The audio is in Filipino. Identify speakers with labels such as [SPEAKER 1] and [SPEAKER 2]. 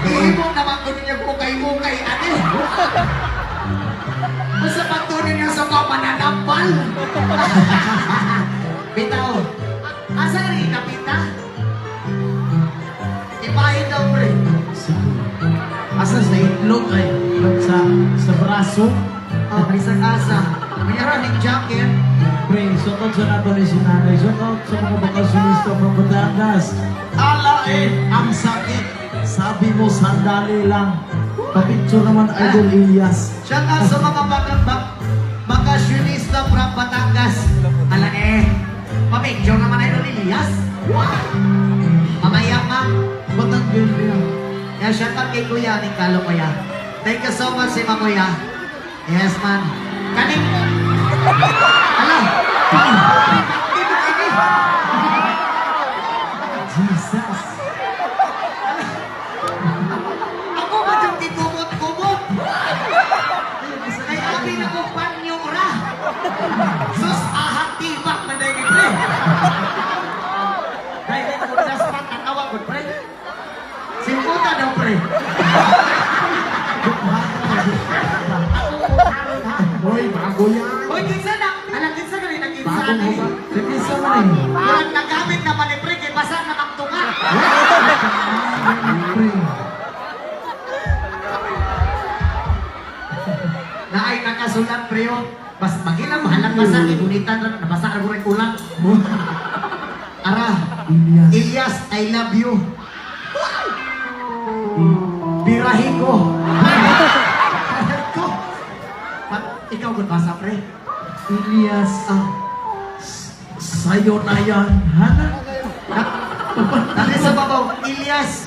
[SPEAKER 1] Ihimong naman ko ninyo kukay-mukay, ate. Basta pagtunin niyo sa mga mananampal. Bitaw, asa rin kapita? Ipahin daw, pre.
[SPEAKER 2] Asa sa itlog ay sa braso.
[SPEAKER 1] Oh, isang asa. Mayroon ng jacket.
[SPEAKER 2] Pre, sukot sa nato ni sinanay. Sukot sa mga bakasyonista from Batangas. Ang sakit. Sabi mo, sandali lang. Papicture naman, Idol Elias.
[SPEAKER 1] Shout out sa mga bakasyonista from Batangas. Ala papicture naman ay Elias. Mamaya ka.
[SPEAKER 2] Batanggil niya.
[SPEAKER 1] Kaya shout out kay Kuya, ni Kalo Kuya. Thank you so much, si Makuya. Yes, man. Kaning... Ala!
[SPEAKER 2] Jesus.
[SPEAKER 1] Ako ba yung tikumot-kumot? Ay, abi na ko panyo ra. Sus, ahak-tibak na dahil ni pre. Dahil ito ko na spot ang awag ko, pre. Simputa daw, pre.
[SPEAKER 2] Hoy, bago yan.
[SPEAKER 1] Hoy, kinsa na? Alam, kinsa ka rin nag-kinsa
[SPEAKER 2] Bago
[SPEAKER 1] na
[SPEAKER 2] mo
[SPEAKER 1] eh.
[SPEAKER 2] ba? Nagkisa man eh.
[SPEAKER 1] Walang nagamit naman ni pre, kay basa na magtunga.
[SPEAKER 2] Pre.
[SPEAKER 1] Na ay nakasulat, pre, oh. Bas, magilang mahalang basa, ibunitan lang, nabasa ka rin kulang. Ara,
[SPEAKER 2] Elias.
[SPEAKER 1] Elias, I love you. Birahin ko. Ikaw good basa, pre.
[SPEAKER 2] Elias. Sa'yo na yan. Hana?
[SPEAKER 1] Dali sa babaw, Elias.